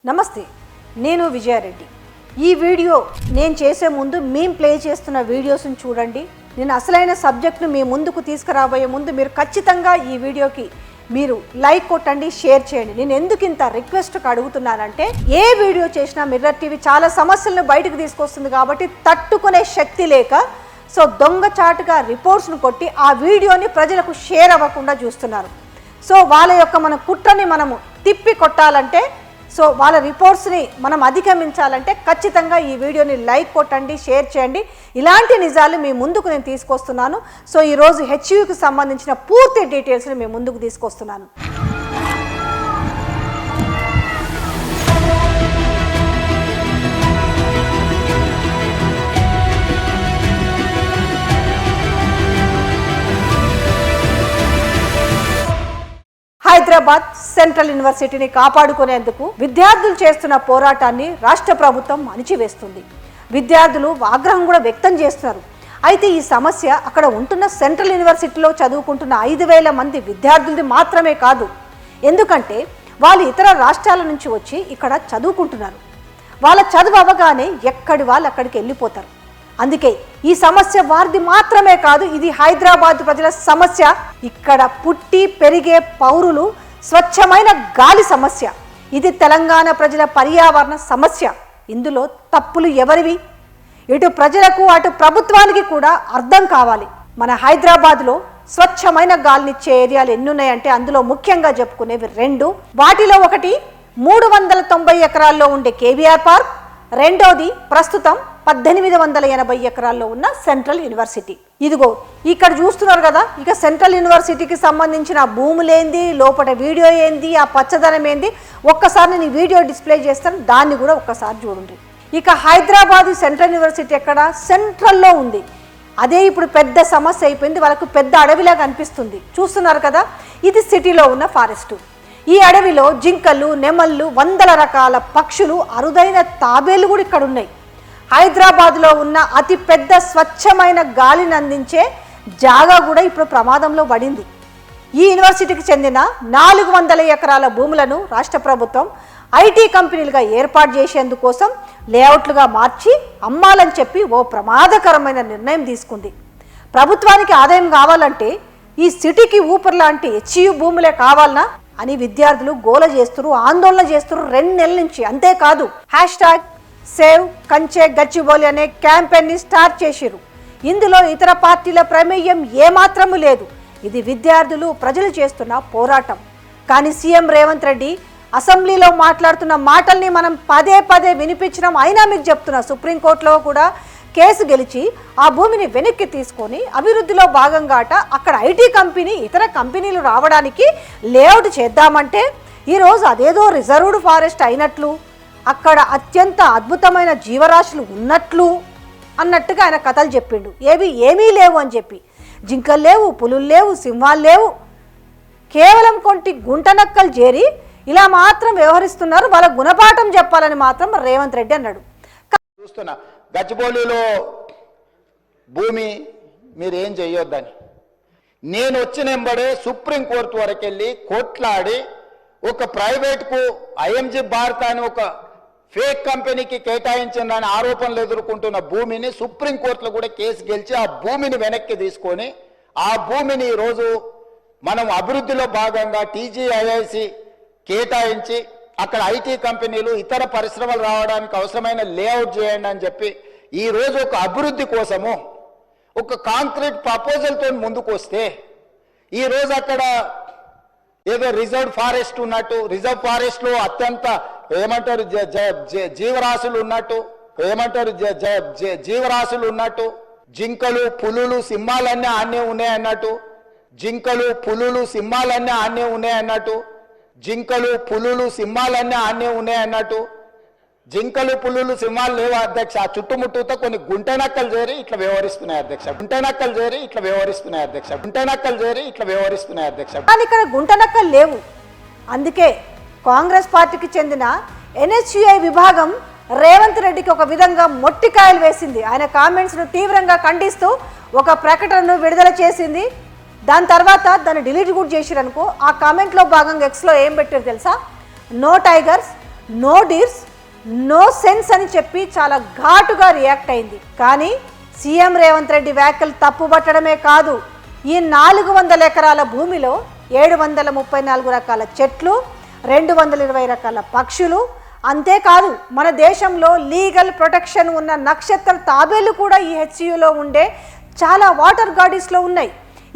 నమస్తే, నేను విజయారెడ్డి. ఈ వీడియో నేను చేసే ముందు మేము ప్లే చేస్తున్న వీడియోస్ని చూడండి. నేను అసలైన సబ్జెక్ట్ను మీ ముందుకు తీసుకురాబోయే ముందు మీరు ఖచ్చితంగా ఈ వీడియోకి మీరు లైక్ కొట్టండి, షేర్ చేయండి. నేను ఎందుకు ఇంత రిక్వెస్ట్గా అడుగుతున్నానంటే, ఏ వీడియో చేసినా మిర్రర్ టీవీ చాలా సమస్యలను బయటకు తీసుకొస్తుంది కాబట్టి తట్టుకునే శక్తి లేక దొంగచాటుగా రిపోర్ట్స్ను కొట్టి ఆ వీడియోని ప్రజలకు షేర్ అవ్వకుండా చూస్తున్నారు. వాళ్ళ యొక్క మన కుట్రని మనము తిప్పి కొట్టాలంటే, వాళ్ళ రిపోర్ట్స్ని మనం అధిగమించాలంటే ఖచ్చితంగా ఈ వీడియోని లైక్ కొట్టండి, షేర్ చేయండి. ఇలాంటి నిజాలు మీ ముందుకు నేను తీసుకొస్తున్నాను. ఈరోజు హెచ్యూకి సంబంధించిన పూర్తి డీటెయిల్స్ని మీ ముందుకు తీసుకొస్తున్నాను. హైదరాబాద్ సెంట్రల్ యూనివర్సిటీని కాపాడుకునేందుకు విద్యార్థులు చేస్తున్న పోరాటాన్ని రాష్ట్ర ప్రభుత్వం అణిచివేస్తుంది. విద్యార్థులు ఆగ్రహం కూడా వ్యక్తం చేస్తున్నారు. అయితే ఈ సమస్య అక్కడ ఉంటున్న సెంట్రల్ యూనివర్సిటీలో చదువుకుంటున్న 5,000 మంది విద్యార్థులది మాత్రమే కాదు. ఎందుకంటే వాళ్ళు ఇతర రాష్ట్రాల నుంచి వచ్చి ఇక్కడ చదువుకుంటున్నారు. వాళ్ళ చదువు అవగానే ఎక్కడి వాళ్ళు అక్కడికి వెళ్ళిపోతారు. అందుకే ఈ సమస్య వారిది మాత్రమే కాదు, ఇది హైదరాబాద్ ప్రజల సమస్య. ఇక్కడ పుట్టి పెరిగే పౌరులు స్వచ్ఛమైన గాలి సమస్య. ఇది తెలంగాణ ప్రజల పర్యావరణ సమస్య. ఇందులో తప్పులు ఎవరివి? ఇటు ప్రజలకు అటు ప్రభుత్వానికి కూడా అర్థం కావాలి. మన హైదరాబాద్లో స్వచ్ఛమైన గాలినిచ్చే ఏరియాలు ఎన్నున్నాయంటే అందులో ముఖ్యంగా చెప్పుకునేవి 2. వాటిలో ఒకటి 390 ఎకరాల్లో ఉండే కేబీఆర్ పార్క్, రెండోది ప్రస్తుతం 1880 ఎకరాల్లో ఉన్న సెంట్రల్ యూనివర్సిటీ. ఇదిగో ఇక్కడ చూస్తున్నారు కదా, ఇక సెంట్రల్ యూనివర్సిటీకి సంబంధించిన భూములేంది, లోపల వీడియో ఏంది, ఆ పచ్చదనం ఏంది, ఒక్కసారి నేను వీడియో డిస్ప్లే చేస్తాను, దాన్ని కూడా ఒక్కసారి చూడండి. ఇక హైదరాబాద్ సెంట్రల్ యూనివర్సిటీ ఎక్కడ? సెంట్రల్లో ఉంది. అదే ఇప్పుడు పెద్ద సమస్య అయిపోయింది. వాళ్ళకు పెద్ద అడవిలాగా అనిపిస్తుంది. చూస్తున్నారు కదా, ఇది సిటీలో ఉన్న ఫారెస్ట్. ఈ అడవిలో జింకలు, నెమళ్ళు, వందల రకాల పక్షులు, అరుదైన తాబేలు కూడా ఇక్కడ ఉన్నాయి. హైదరాబాద్లో ఉన్న అతి పెద్ద స్వచ్ఛమైన గాలిని అందించే జాగా కూడా ఇప్పుడు ప్రమాదంలో పడింది. ఈ యూనివర్సిటీకి చెందిన 400 ఎకరాల భూములను రాష్ట్ర ప్రభుత్వం ఐటీ కంపెనీలుగా ఏర్పాటు చేసేందుకోసం లేఅవుట్లుగా మార్చి అమ్మాలని చెప్పి ఓ ప్రమాదకరమైన నిర్ణయం తీసుకుంది. ప్రభుత్వానికి ఆదాయం కావాలంటే ఈ సిటీకి ఊపిరి లాంటి హెచ్యూ భూములే కావాలనా అని విద్యార్థులు గోల చేస్తున్నారు, ఆందోళన చేస్తున్నారు 2 నెలల నుంచి. అంతేకాదు #సేవ్ కంచె గచ్చిబౌలి అనే క్యాంపెయిన్ని స్టార్ట్ చేసిరు. ఇందులో ఇతర పార్టీల ప్రమేయం ఏమాత్రము లేదు. ఇది విద్యార్థులు, ప్రజలు చేస్తున్న పోరాటం. కానీ సీఎం రేవంత్ రెడ్డి అసెంబ్లీలో మాట్లాడుతున్న మాటల్ని మనం పదే పదే వినిపించడం. అయినా మీకు చెప్తున్నా, సుప్రీంకోర్టులో కూడా కేసు గెలిచి ఆ భూమిని వెనక్కి తీసుకొని అభివృద్ధిలో భాగంగా అక్కడ ఐటీ కంపెనీ, ఇతర కంపెనీలు రావడానికి లేఅవుట్ చేద్దామంటే ఈరోజు అదేదో రిజర్వ్డ్ ఫారెస్ట్ అయినట్లు, అక్కడ అత్యంత అద్భుతమైన జీవరాశులు ఉన్నట్లు అన్నట్టుగా ఆయన కథలు చెప్పిండు. ఏమీ లేవు అని చెప్పి. జింకలు లేవు, పులులు లేవు, సింహాలు లేవు. కేవలం కొంటి గుంటనక్కలు చేరి ఇలా మాత్రం వ్యవహరిస్తున్నారు. వాళ్ళ గుణపాఠం చెప్పాలని మాత్రం రేవంత్ రెడ్డి అన్నాడు. చూస్తున్నా గచ్చిబౌలిలో భూమి మీరేం చేయొద్దని నేను వచ్చిన వెంబడే సుప్రీంకోర్టు వరకు వెళ్ళి కొట్లాడి ఒక ప్రైవేట్కు ఐఎంజీ భారత్ అని ఒక ఫేక్ కంపెనీకి కేటాయించిందని ఆరోపణలు ఎదుర్కొంటున్న భూమిని సుప్రీంకోర్టులో కూడా కేసు గెలిచి ఆ భూమిని వెనక్కి తీసుకొని ఆ భూమిని ఈరోజు మనం అభివృద్ధిలో భాగంగా టీజీఐఐసి కేటాయించి అక్కడ ఐటీ కంపెనీలు, ఇతర పరిశ్రమలు రావడానికి అవసరమైన లేఅవుట్ చేయండి అని చెప్పి ఈరోజు ఒక అభివృద్ధి కోసము ఒక కాంక్రీట్ ప్రపోజల్తో ముందుకు వస్తే ఈరోజు అక్కడ ఏదో రిజర్వ్ ఫారెస్ట్ ఉన్నట్టు, రిజర్వ్ ఫారెస్ట్లో అత్యంత ఏమంటారు జీవరాశులు ఉన్నట్టు, జీవరాశులు ఉన్నట్టు, జింకలు, పులులు, సింహాలన్నీ ఆనే ఉన్నాయన్నట్టు, జింకలు, పులులు, సింహాలన్నీ ఆనే ఉన్నాయన్నట్టు, జింకలు, పులులు, సింహాలన్నీ ఆనే ఉన్నాయన్నట్టు, జింకలు, పులులు, సింహాలు లేవు అధ్యక్ష. ఆ చుట్టుముట్టుతో కొన్ని గుంటనక్కలు చేరి ఇట్లా వ్యవహరిస్తున్నాయి అధ్యక్ష. గుంటనక్కలు చేరి ఇట్లా వ్యవహరిస్తున్నాయి అధ్యక్ష. గుంటనక్కలు చేరి ఇట్లా వ్యవహరిస్తున్నాయి అధ్యక్ష. కానీ ఇక్కడ గుంటనక్కలు లేవు. అందుకే కాంగ్రెస్ పార్టీకి చెందిన ఎన్హెచ్యుఐ విభాగం రేవంత్ రెడ్డికి ఒక విధంగా మొట్టికాయలు వేసింది. ఆయన కామెంట్స్ను తీవ్రంగా ఖండిస్తూ ఒక ప్రకటనను విడుదల చేసింది. దాని తర్వాత దాన్ని డిలీట్ కూడా చేసిరనుకో. ఆ కామెంట్లో భాగంగా ఎక్స్లో ఏం పెట్టారు తెలుసా? No tigers, no deers no sense అని చెప్పి చాలా ఘాటుగా రియాక్ట్ అయింది. కానీ సీఎం రేవంత్ రెడ్డి వ్యాఖ్యలు తప్పుపట్టడమే కాదు, ఈ 400 ఎకరాల భూమిలో 734 రకాల చెట్లు, 220 రకాల పక్షులు, అంతేకాదు మన దేశంలో లీగల్ ప్రొటెక్షన్ ఉన్న నక్షత్ర తాబేళ్లు కూడా ఈ హెచ్సియులో ఉండే చాలా వాటర్ గాడీస్లో ఉన్నాయి.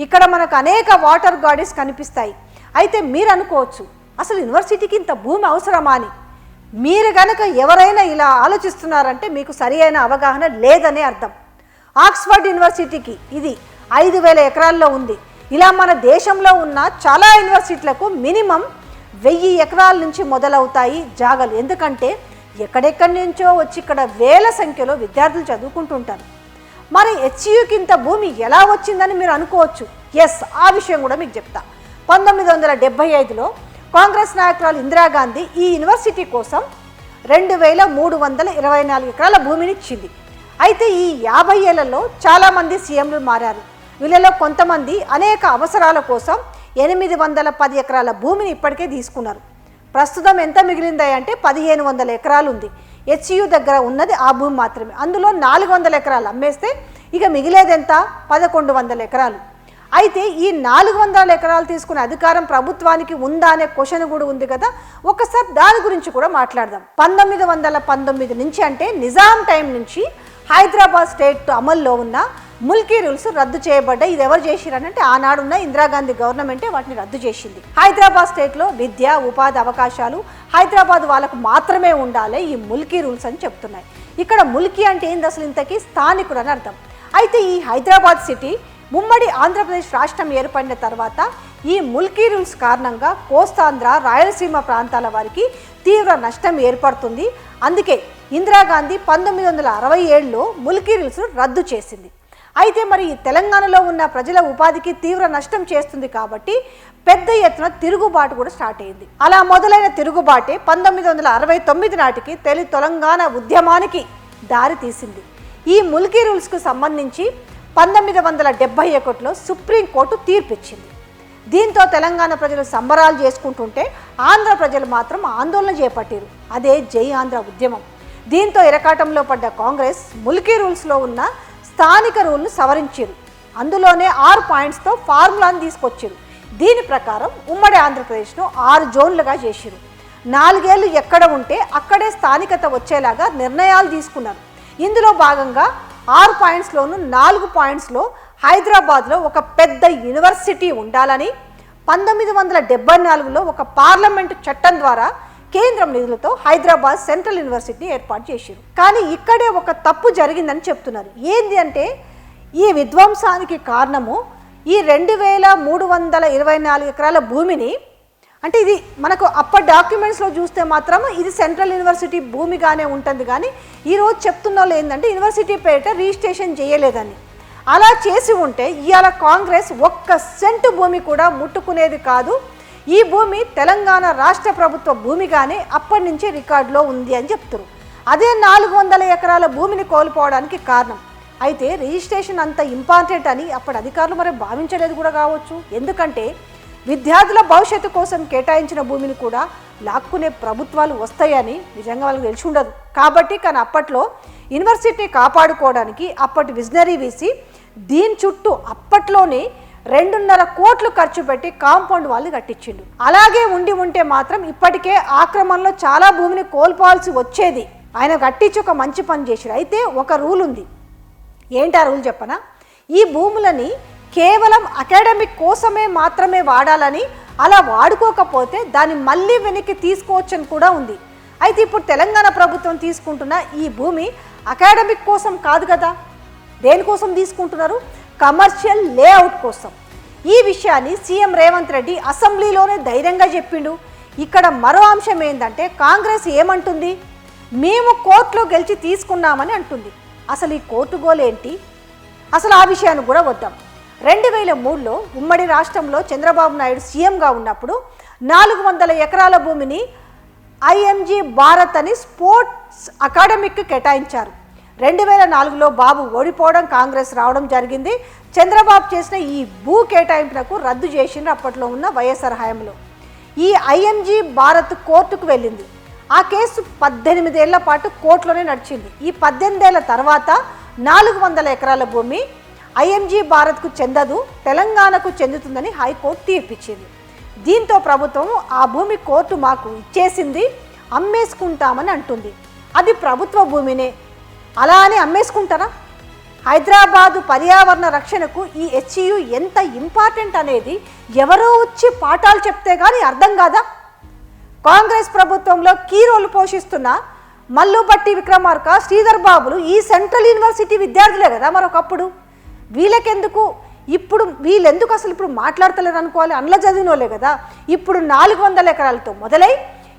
ఇక్కడ మనకు అనేక వాటర్ గాడీస్ కనిపిస్తాయి. అయితే మీరు అనుకోవచ్చు, అసలు యూనివర్సిటీకి ఇంత భూమి అవసరమా అని. మీరు గనక ఎవరైనా ఇలా ఆలోచిస్తున్నారంటే మీకు సరి అయిన అవగాహన లేదనే అర్థం. ఆక్స్ఫర్డ్ యూనివర్సిటీకి ఇది 5000 ఎకరాల్లో ఉంది. ఇలా మన దేశంలో ఉన్న చాలా యూనివర్సిటీలకు మినిమం 1000 ఎకరాల నుంచి మొదలవుతాయి జాగలు. ఎందుకంటే ఎక్కడెక్కడి నుంచో వచ్చి ఇక్కడ వేల సంఖ్యలో విద్యార్థులు చదువుకుంటుంటారు. మరి హెచ్సియుకి ఇంత భూమి ఎలా వచ్చిందని మీరు అనుకోవచ్చు. ఎస్, ఆ విషయం కూడా మీకు చెప్తా. 1975లో కాంగ్రెస్ నాయకురాలు ఇందిరాగాంధీ ఈ యూనివర్సిటీ కోసం 2324 ఎకరాల భూమిని ఇచ్చింది. అయితే ఈ 50 ఏళ్లలో చాలామంది సీఎంలు మారారు. వీళ్ళలో కొంతమంది అనేక అవసరాల కోసం 810 ఎకరాల భూమిని ఇప్పటికే తీసుకున్నారు. ప్రస్తుతం ఎంత మిగిలింది అంటే 1500 ఎకరాలు ఉంది. హెచ్సియు దగ్గర ఉన్నది ఆ భూమి మాత్రమే. అందులో 400 ఎకరాలు అమ్మేస్తే ఇక మిగిలేది ఎంత? 1100 ఎకరాలు. అయితే ఈ 400 ఎకరాలు తీసుకునే అధికారం ప్రభుత్వానికి ఉందా అనే క్వశ్చన్ కూడా ఉంది కదా. ఒకసారి దాని గురించి కూడా మాట్లాడదాం. 1919 నుంచి అంటే నిజాం టైం నుంచి హైదరాబాద్ స్టేట్ అమల్లో ఉన్న ముల్కీ రూల్స్ రద్దు చేయబడ్డాయి. ఇది ఎవరు చేసిరనంటే ఆనాడున్న ఇందిరాగాంధీ గవర్నమెంటే వాటిని రద్దు చేసింది. హైదరాబాద్ స్టేట్లో విద్య, ఉపాధి అవకాశాలు హైదరాబాద్ వాళ్ళకు మాత్రమే ఉండాలి ఈ ముల్కీ రూల్స్ అని చెప్తున్నాయి. ఇక్కడ ముల్కీ అంటే ఏంది అసలు? ఇంతకీ స్థానికుడు అని అర్థం. అయితే ఈ హైదరాబాద్ సిటీ ఉమ్మడి ఆంధ్రప్రదేశ్ రాష్ట్రం ఏర్పడిన తర్వాత ఈ ముల్కీ రూల్స్ కారణంగా కోస్తాంధ్ర, రాయలసీమ ప్రాంతాల వారికి తీవ్ర నష్టం ఏర్పడుతుంది. అందుకే ఇందిరాగాంధీ 1967లో ముల్కీ రూల్స్ రద్దు చేసింది. అయితే మరి తెలంగాణలో ఉన్న ప్రజల ఉపాధికి తీవ్ర నష్టం చేస్తుంది కాబట్టి పెద్ద ఎత్తున తిరుగుబాటు కూడా స్టార్ట్ అయింది. అలా మొదలైన తిరుగుబాటే 1969 నాటికి తెలంగాణ ఉద్యమానికి దారి తీసింది. ఈ ముల్కీ రూల్స్కు సంబంధించి 1971లో సుప్రీంకోర్టు తీర్పిచ్చింది. దీంతో తెలంగాణ ప్రజలు సంబరాలు చేసుకుంటుంటే ఆంధ్ర ప్రజలు మాత్రం ఆందోళన చేపట్టారు. అదే జై ఆంధ్ర ఉద్యమం. దీంతో ఇరకాటంలో పడ్డ కాంగ్రెస్ ముల్కీ రూల్స్లో ఉన్న స్థానిక రూల్ను సవరించారు. అందులోనే 6 పాయింట్స్తో ఫార్ములాను తీసుకొచ్చారు. దీని ప్రకారం ఉమ్మడి ఆంధ్రప్రదేశ్ను 6 జోన్లుగా చేశారు. 4 ఏళ్ళు ఎక్కడ ఉంటే అక్కడే స్థానికత వచ్చేలాగా నిర్ణయాలు తీసుకున్నారు. ఇందులో భాగంగా 6 పాయింట్స్లోనూ 4 పాయింట్స్లో హైదరాబాద్లో ఒక పెద్ద యూనివర్సిటీ ఉండాలని 1974లో ఒక పార్లమెంటు చట్టం ద్వారా కేంద్రం నిధులతో హైదరాబాద్ సెంట్రల్ యూనివర్సిటీని ఏర్పాటు చేశారు. కానీ ఇక్కడే ఒక తప్పు జరిగిందని చెప్తున్నారు. ఏంది అంటే ఈ విధ్వంసానికి కారణము ఈ 2324 ఎకరాల భూమిని, అంటే ఇది మనకు అప్పటి డాక్యుమెంట్స్లో చూస్తే మాత్రం ఇది సెంట్రల్ యూనివర్సిటీ భూమిగానే ఉంటుంది. కానీ ఈరోజు చెప్తున్న వాళ్ళు ఏంటంటే యూనివర్సిటీ పేరిట రిజిస్ట్రేషన్ చేయలేదని. అలా చేసి ఉంటే ఇవాళ కాంగ్రెస్ 1 సెంటు భూమి కూడా ముట్టుకునేది కాదు. ఈ భూమి తెలంగాణ రాష్ట్ర ప్రభుత్వ భూమిగానే అప్పటి నుంచి రికార్డులో ఉంది అని చెప్తారు. అదే 400 ఎకరాల భూమిని కోల్పోవడానికి కారణం. అయితే రిజిస్ట్రేషన్ అంత ఇంపార్టెంట్ అని అప్పటి అధికారులు మరి భావించలేదు కూడా కావచ్చు. ఎందుకంటే విద్యార్థుల భవిష్యత్తు కోసం కేటాయించిన భూమిని కూడా లాక్కునే ప్రభుత్వాలు వస్తాయని నిజంగా వాళ్ళకి తెలిసి ఉండదు. కాబట్టి కానీ అప్పట్లో యూనివర్సిటీ కాపాడుకోవడానికి అప్పటి విజనరీ వీసీ దీని చుట్టూ అప్పట్లోనే 2.5 కోట్లు ఖర్చు పెట్టి కాంపౌండ్ వాళ్ళు కట్టించిండు. అలాగే ఉంటే మాత్రం ఇప్పటికే ఆక్రమణలో చాలా భూమిని కోల్పోవాల్సి వచ్చేది. ఆయన కట్టించి ఒక మంచి పని చేశారు. అయితే ఒక రూల్ ఉంది. ఏంటి ఆ రూల్ చెప్పనా? ఈ భూములని కేవలం అకాడమిక్ కోసమే మాత్రమే వాడాలని, అలా వాడుకోకపోతే దాన్ని మళ్ళీ వెనక్కి తీసుకోవచ్చని కూడా ఉంది. అయితే ఇప్పుడు తెలంగాణ ప్రభుత్వం తీసుకుంటున్న ఈ భూమి అకాడమిక్ కోసం కాదు కదా. దేనికోసం తీసుకుంటున్నారు? కమర్షియల్ లేఅవుట్ కోసం. ఈ విషయాన్ని సీఎం రేవంత్ రెడ్డి అసెంబ్లీలోనే ధైర్యంగా చెప్పిండు. ఇక్కడ మరో అంశం ఏంటంటే కాంగ్రెస్ ఏమంటుంది? మేము కోర్టులో గెలిచి తీసుకున్నామని అంటుంది. అసలు ఈ కోర్టు గోల్ ఏంటి? అసలు ఆ విషయాన్ని కూడా వద్దాం. 2003లో ఉమ్మడి రాష్ట్రంలో చంద్రబాబు నాయుడు సీఎంగా ఉన్నప్పుడు 400 ఎకరాల భూమిని ఐఎంజీ భారత్ అని స్పోర్ట్స్ అకాడమీకి కేటాయించారు. 2004లో బాబు ఓడిపోవడం, కాంగ్రెస్ రావడం జరిగింది. చంద్రబాబు చేసిన ఈ భూ కేటాయింపునకు రద్దు చేసిండ్రు అప్పట్లో ఉన్న వైఎస్ఆర్ హయాంలో. ఈ ఐఎంజీ భారత్ కోర్టుకు వెళ్ళింది. ఆ కేసు 18 ఏళ్ల పాటు కోర్టులోనే నడిచింది. ఈ 18 ఏళ్ల తర్వాత 400 ఎకరాల భూమి ఐఎంజీ భారత్కు చెందదు, తెలంగాణకు చెందుతుందని హైకోర్టు తీర్పిచ్చింది. దీంతో ప్రభుత్వం ఆ భూమి కోర్టు మాకు ఇచ్చేసింది, అమ్మేసుకుంటామని అంటుంది. అది ప్రభుత్వ భూమినే, అలా అని అమ్మేసుకుంటారా? హైదరాబాదు పర్యావరణ రక్షణకు ఈ హెచ్యు ఎంత ఇంపార్టెంట్ అనేది ఎవరో వచ్చి పాఠాలు చెప్తే కానీ అర్థం కాదా? కాంగ్రెస్ ప్రభుత్వంలో కీ రోల్ పోషిస్తున్న మల్లుబట్టి విక్రమార్క, శ్రీధర్ బాబులు ఈ సెంట్రల్ యూనివర్సిటీ విద్యార్థులే కదా మరొకప్పుడు. వీళ్ళకెందుకు ఇప్పుడు వీళ్ళెందుకు అసలు ఇప్పుడు మాట్లాడతలేరు అనుకోవాలి? అందులో చదివినోలే కదా. ఇప్పుడు 400 ఎకరాలతో మొదలై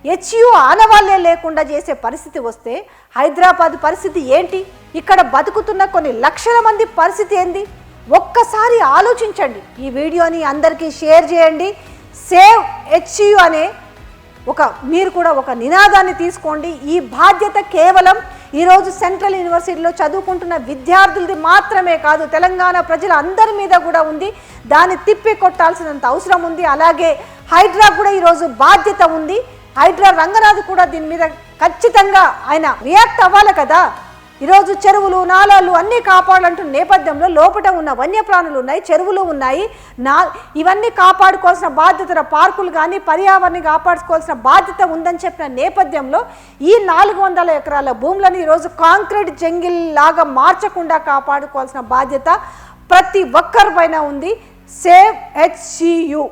హెచ్యు ఆనవాళ్లే లేకుండా చేసే పరిస్థితి వస్తే హైదరాబాద్ పరిస్థితి ఏంటి? ఇక్కడ బతుకుతున్న కొన్ని లక్షల మంది పరిస్థితి ఏంది? ఒక్కసారి ఆలోచించండి. ఈ వీడియోని అందరికీ షేర్ చేయండి. సేవ్ హెచ్యు అనే మీరు కూడా ఒక నినాదాన్ని తీసుకోండి. ఈ బాధ్యత కేవలం ఈరోజు సెంట్రల్ యూనివర్సిటీలో చదువుకుంటున్న విద్యార్థులది మాత్రమే కాదు, తెలంగాణ ప్రజల అందరి మీద కూడా ఉంది. దాన్ని తిప్పి కొట్టాల్సినంత అవసరం ఉంది. అలాగే హైడ్రా కూడా ఈరోజు బాధ్యత ఉంది. హైడ్రా రంగనాథ్ కూడా దీని మీద ఖచ్చితంగా ఆయన రియాక్ట్ అవ్వాలి కదా. ఈరోజు చెరువులు, నాలాలు అన్నీ కాపాడాలంటున్న నేపథ్యంలో లోపల ఉన్న వన్యప్రాణులు ఉన్నాయి, చెరువులు ఉన్నాయి, ఇవన్నీ కాపాడుకోవాల్సిన బాధ్యత, పార్కులు కానీ పర్యావరణాన్ని కాపాడుకోవాల్సిన బాధ్యత ఉందని చెప్పిన నేపథ్యంలో ఈ 400 ఎకరాల భూములను ఈరోజు కాంక్రీట్ జంగిల్ లాగా మార్చకుండా కాపాడుకోవాల్సిన బాధ్యత ప్రతి ఒక్కరి పైన ఉంది. సేవ్ హెచ్యు.